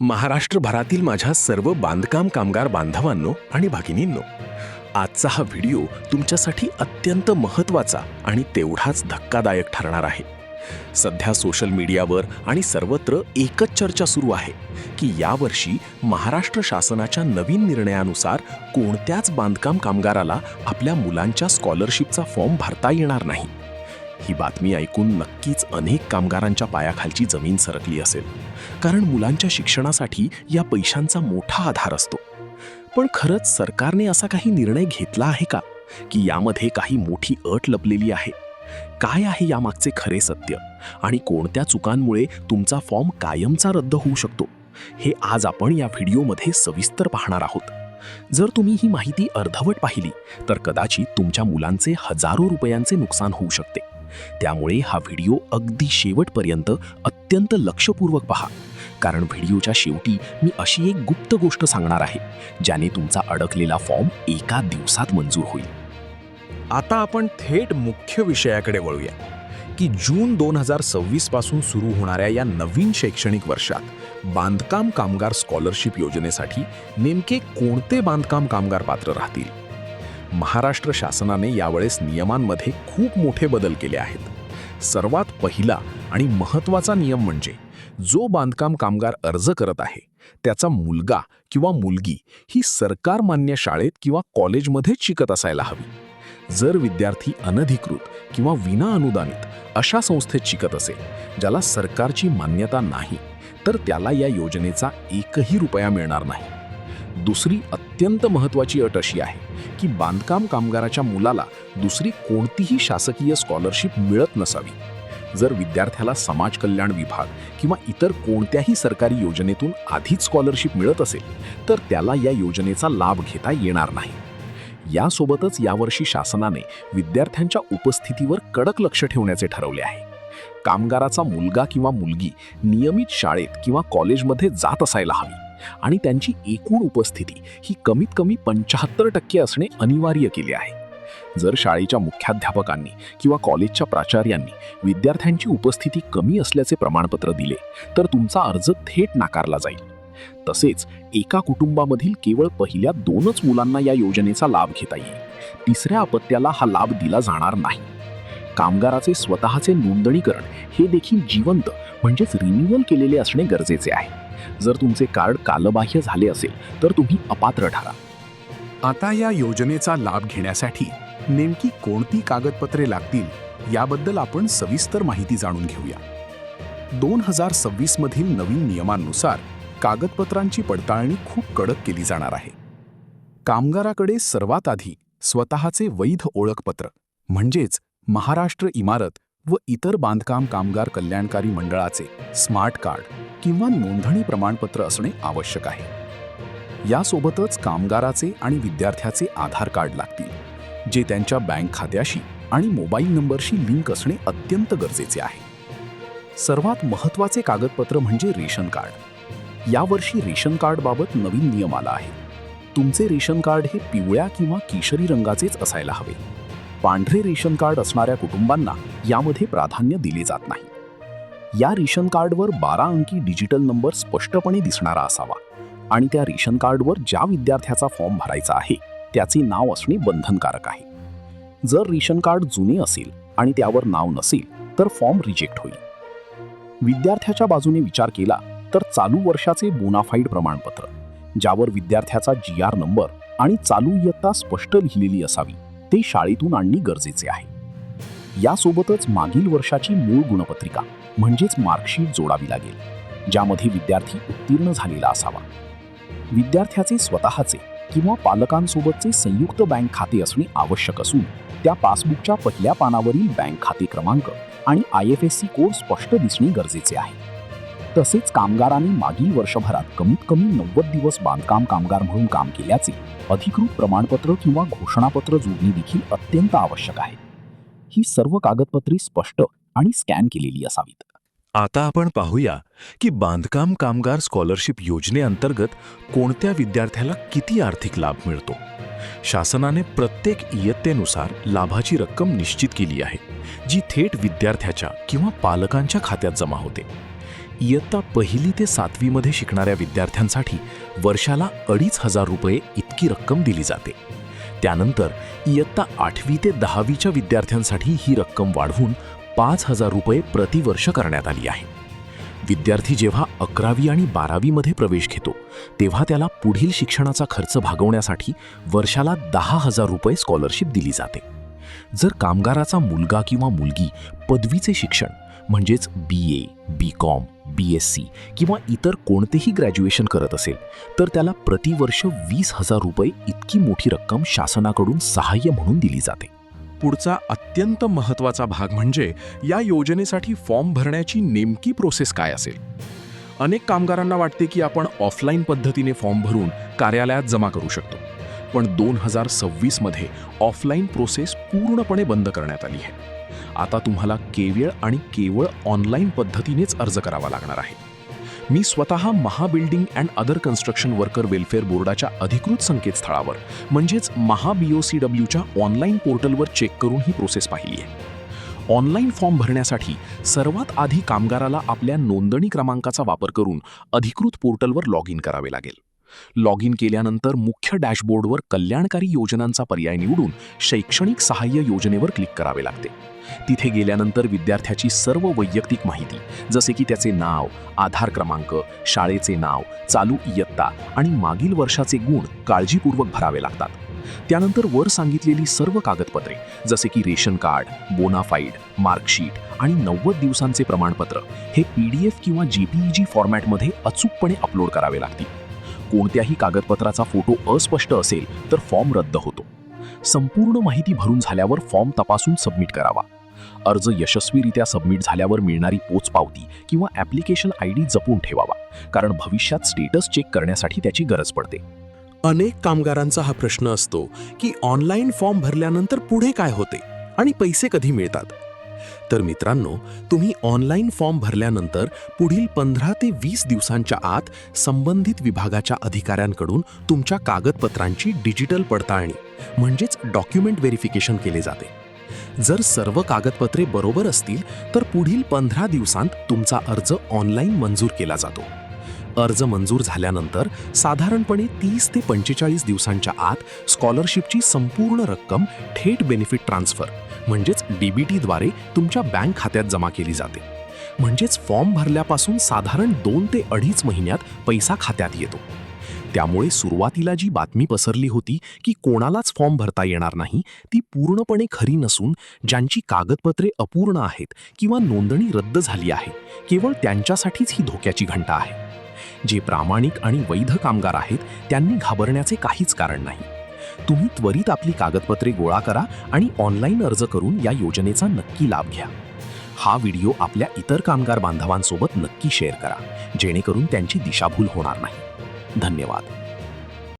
महाराष्ट्रभरातील माझ्या सर्व बांधकाम कामगार बांधवांनो आणि भगिनींनो, आजचा हा व्हिडिओ तुमच्यासाठी अत्यंत महत्त्वाचा आणि तेवढाच धक्कादायक ठरणार आहे. सध्या सोशल मीडियावर आणि सर्वत्र एकच चर्चा सुरू आहे की यावर्षी महाराष्ट्र शासनाच्या नवीन निर्णयानुसार कोणत्याच बांधकाम कामगाराला आपल्या मुलांच्या स्कॉलरशिपचा फॉर्म भरता येणार नाही. ही बातमी ऐकून नक्कीच अनेक कामगारांच्या पायाखालची जमीन सरकली असेल, कारण मुलांच्या शिक्षणासाठी या पैशांचा मोठा आधार असतो. पण खरंच सरकारने असा काही निर्णय घेतला आहे का की यामध्ये काही मोठी अट लपलेली आहे? काय आहे यामागचे खरे सत्य आणि कोणत्या चुकांमुळे तुमचा फॉर्म कायमचा रद्द होऊ शकतो, हे आज आपण या व्हिडिओमध्ये सविस्तर पाहणार आहोत. जर तुम्ही ही माहिती अर्धवट पाहिली तर कदाचित तुमच्या मुलांचे हजारो रुपयांचे नुकसान होऊ शकते. त्यामुळे हा व्हिडिओ अगदी शेवटपर्यंत अत्यंत लक्षपूर्वक पहा, कारण व्हिडिओच्या शेवटी मी अशी एक गुप्त गोष्ट सांगणार आहे ज्याने तुमचा अडकलेला फॉर्म एका दिवसात मंजूर होईल. आता आपण थेट मुख्य विषयाकडे वळूया की जून 2026 पासून सुरू होणाऱ्या या नवीन शैक्षणिक वर्षात बांधकाम कामगार स्कॉलरशिप योजनेसाठी नेमके कोणते बांधकाम कामगार पात्र राहतील. महाराष्ट्र शासनाने यावेळेस नियमांमध्ये खूप मोठे बदल केले आहेत. सर्वात पहिला आणि महत्त्वाचा नियम म्हणजे जो बांधकाम कामगार अर्ज करत आहे त्याचा मुलगा किंवा मुलगी ही सरकार मान्य शाळेत किंवा कॉलेजमध्येच शिकत असायला हवी. जर विद्यार्थी अनधिकृत किंवा विना अनुदानित अशा संस्थेत शिकत असेल ज्याला सरकारची मान्यता नाही, तर त्याला या योजनेचा एकही रुपया मिळणार नाही. दुसरी अत्यंत महत्त्वाची अट अशी आहे की बांधकाम कामगाराच्या मुलाला दुसरी कोणतीही शासकीय स्कॉलरशिप मिळत नसावी. जर विद्यार्थ्याला समाज कल्याण विभाग किंवा इतर कोणत्याही सरकारी योजनेतून आधीच स्कॉलरशिप मिळत असेल तर त्याला या योजनेचा लाभ घेता येणार नाही. यासोबतच यावर्षी शासनाने विद्यार्थ्यांच्या उपस्थितीवर कडक लक्ष ठेवण्याचे ठरवले आहे. कामगाराचा मुलगा किंवा मुलगी नियमित शाळेत किंवा कॉलेजमध्ये जात असायला हवी आणि त्यांची एकूण उपस्थिती ही कमीत कमी 75% असणे अनिवार्य केले आहे. जर शाळेच्या मुख्याध्यापकांनी किंवा कॉलेजच्या प्राचार्यांनी विद्यार्थ्यांची उपस्थिती कमी असल्याचे प्रमाणपत्र दिले तर तुमचा अर्ज थेट नाकारला जाईल. तसेच एका कुटुंबामधील केवळ पहिल्या 2च मुलांना या योजनेचा लाभ घेता येईल. तिसऱ्या अपत्याला हा लाभ दिला जाणार नाही. कामगाराचे स्वतःचे नोंदणीकरण हे देखील जिवंत म्हणजेच रिन्युअल केलेले असणे गरजेचे आहे. जर तुमचे कार्ड कालबाह्य झाले असेल तर तुम्ही अपात्र ठरा. आता या योजनेचा लाभ घेण्यासाठी नेमकी कोणती कागदपत्रे लागतील याबद्दल आपण सविस्तर माहिती जाणून घेऊया. 2026 मधील नवीन नियमांनुसार कागदपत्रांची पडताळणी खूप कडक केली जाणार आहे. कामगाराकडे सर्वात आधी स्वतःचे वैध ओळखपत्र म्हणजेच महाराष्ट्र इमारत व इतर बांधकाम कामगार कल्याणकारी मंडळाचे स्मार्ट कार्ड किंवा नोंदणी प्रमाणपत्र असणे आवश्यक आहे. यासोबतच कामगाराचे आणि विद्यार्थ्याचे आधार कार्ड लागतील, जे त्यांच्या बँक खात्याशी आणि मोबाईल नंबरशी लिंक असणे अत्यंत गरजेचे आहे. सर्वात महत्त्वाचे कागदपत्र म्हणजे रेशन कार्ड. यावर्षी रेशन कार्डबाबत नवीन नियम आला आहे. तुमचे रेशन कार्ड हे पिवळ्या किंवा केशरी रंगाचेच असायला हवे. पांढरे रेशन कार्ड असणाऱ्या कुटुंबांना यामध्ये प्राधान्य दिले जात नाही. या रेशन कार्डवर 12 अंकी डिजिटल नंबर स्पष्टपणे दिसणारा असावा आणि त्या रेशन कार्डवर ज्या विद्यार्थ्याचा फॉर्म भरायचा आहे त्याचे नाव असणे बंधनकारक आहे. जर रेशन कार्ड जुने असेल आणि त्यावर नाव नसेल तर फॉर्म रिजेक्ट होईल. विद्यार्थ्याच्या बाजूने विचार केला तर चालू वर्षाचे बोनाफाईड प्रमाणपत्र, ज्यावर विद्यार्थ्याचा GR नंबर आणि चालू इयत्ता स्पष्ट लिहिलेली असावी, ते शाळेतून आणणे गरजेचे आहे. यासोबतच मागील वर्षाची मूळ गुणपत्रिका म्हणजेच मार्कशीट जोडावी लागेल, ज्यामध्ये विद्यार्थी उत्तीर्ण झालेला असावा. विद्यार्थ्याचे स्वतःचे किंवा पालकांसोबतचे संयुक्त बँक खाते असणे आवश्यक असून त्या पासबुकच्या पहिल्या पानावरील बँक खाते क्रमांक आणि IFSC कोड स्पष्ट दिसणे गरजेचे आहे. तसेच कामगारांनी मागील वर्षभरात कमीत कमी 90 दिवस बांधकाम कामगार म्हणून काम केल्याचे अधिकृत प्रमाणपत्र किंवा घोषणापत्र जोडणे देखील अत्यंत आवश्यक आहे. ही सर्व कागदपत्रे स्पष्ट आणि स्कॅन केलेली असावीत. आता आपण पाहूया की बांधकाम कामगार स्कॉलरशिप योजनेअंतर्गत कोणत्या विद्यार्थ्याला किती आर्थिक लाभ मिळतो. शासनाने प्रत्येक इयत्तेनुसार लाभाची रक्कम निश्चित केली आहे, जी थेट विद्यार्थ्याच्या किंवा पालकांच्या खात्यात जमा होते. इयत्ता 1ली ते 7वीमध्ये शिकणाऱ्या विद्यार्थ्यांसाठी वर्षाला 2,500 रुपये इतकी रक्कम दिली जाते. त्यानंतर इयत्ता 8वी ते 10वीच्या विद्यार्थ्यांसाठी ही रक्कम वाढवून 5,000 रुपये प्रतिवर्ष करण्यात आली आहे. विद्यार्थी जेव्हा 11वी आणि 12वीमध्ये प्रवेश घेतो तेव्हा त्याला पुढील शिक्षणाचा खर्च भागवण्यासाठी वर्षाला 10,000 रुपये स्कॉलरशिप दिली जाते. जर कामगाराचा मुलगा किंवा मुलगी पदवीचे शिक्षण म्हणजेच BA, BCom, BSc किंवा इतर कोणतेही ग्रॅज्युएशन करत असेल तर त्याला प्रतिवर्ष 20,000 रुपये इतकी मोठी रक्कम शासनाकडून सहाय्य म्हणून दिली जाते. पुढचा अत्यंत महत्त्वाचा भाग म्हणजे या योजनेसाठी फॉर्म भरण्याची नेमकी प्रोसेस काय असेल. अनेक कामगारांना वाटते की आपण ऑफलाईन पद्धतीने फॉर्म भरून कार्यालयात जमा करू शकतो, पण 2026मध्ये ऑफलाईन प्रोसेस पूर्णपणे बंद करण्यात आली आहे. आता तुम्हाला केवळ ऑनलाईन पद्धतीनेच अर्ज करावा लागणार आहे. मी स्वतः Maha building and other construction worker welfare बोर्डाच्या अधिकृत संकेतस्थळावर म्हणजेच MahaBOCWच्या ऑनलाईन पोर्टलवर चेक करून ही प्रोसेस पाहिली आहे. ऑनलाईन फॉर्म भरण्यासाठी सर्वात आधी कामगाराला आपल्या नोंदणी क्रमांकाचा वापर करून अधिकृत पोर्टलवर लॉग इन करावे लागेल. लॉग इन केल्यानंतर मुख्य डॅशबोर्डवर कल्याणकारी योजनांचा पर्याय निवडून शैक्षणिक सहाय्य योजनेवर क्लिक करावे लागते. तिथे गेल्यानंतर विद्यार्थ्याची सर्व वैयक्तिक माहिती जसे की त्याचे नाव, आधार क्रमांक, शाळेचे नाव, चालू इयत्ता आणि मागील वर्षाचे गुण काळजीपूर्वक भरावे लागतात. त्यानंतर वर सांगितलेली सर्व कागदपत्रे जसे की रेशन कार्ड, बोनाफाईड, मार्कशीट आणि 90 दिवसांचे प्रमाणपत्र हे PDF किंवा JPEG फॉर्मॅटमध्ये अचूकपणे अपलोड करावे लागतील. कोणत्याही कागदपत्राचा फोटो अस्पष्ट असेल तर फॉर्म रद्द होतो. संपूर्ण माहिती भरून झाल्यावर फॉर्म तपासून सबमिट करावा. अर्ज यशस्वीरित्या सबमिट झाल्यावर मिळणारी पोचपावती किंवा ॲप्लिकेशन ID जपून ठेवावा, कारण भविष्यात स्टेटस चेक करण्यासाठी त्याची गरज पडते. अनेक कामगारांचा हा प्रश्न असतो की ऑनलाईन फॉर्म भरल्यानंतर पुढे काय होते आणि पैसे कधी मिळतात. तर मित्रांनो, तुम्ही ऑनलाईन फॉर्म भरल्यानंतर पुढील 15 ते 20 दिवसांच्या आत संबंधित विभागाच्या अधिकाऱ्यांकडून तुमच्या कागदपत्रांची डिजिटल पडताळणी म्हणजेच डॉक्युमेंट व्हेरिफिकेशन केले जाते. जर सर्व कागदपत्रे बरोबर असतील तर पुढील 15 दिवसांत तुमचा अर्ज ऑनलाईन मंजूर केला जातो. अर्ज मंजूर झाल्यानंतर साधारणपणे 30 ते 45 दिवसांच्या आत स्कॉलरशिपची संपूर्ण रक्कम थेट बेनिफिट ट्रान्सफर म्हणजेच DBT द्वारे तुमच्या बँक खात्यात जमा केली जाते. म्हणजेच फॉर्म भरल्यापासून साधारण 2 ते 2.5 महिन्यात पैसा खात्यात येतो. त्यामुळे सुरुवातीला जी बातमी पसरली होती की कोणालाच फॉर्म भरता येणार नाही ती पूर्णपणे खरी नसून ज्यांची कागदपत्रे अपूर्ण आहेत किंवा नोंदणी रद्द झाली आहे केवळ त्यांच्यासाठीच ही धोक्याची घंटा आहे. जे प्रामाणिक आणि वैध कामगार आहेत त्यांनी घाबरण्याचे काहीच कारण नाही. तुम्ही त्वरित आपली कागदपत्रे गोळा करा आणि ऑनलाईन अर्ज करून या योजनेचा नक्की लाभ घ्या. हा व्हिडिओ आपल्या इतर कामगार बांधवांसोबत नक्की शेअर करा जेणेकरून त्यांची दिशाभूल होणार नाही. धन्यवाद.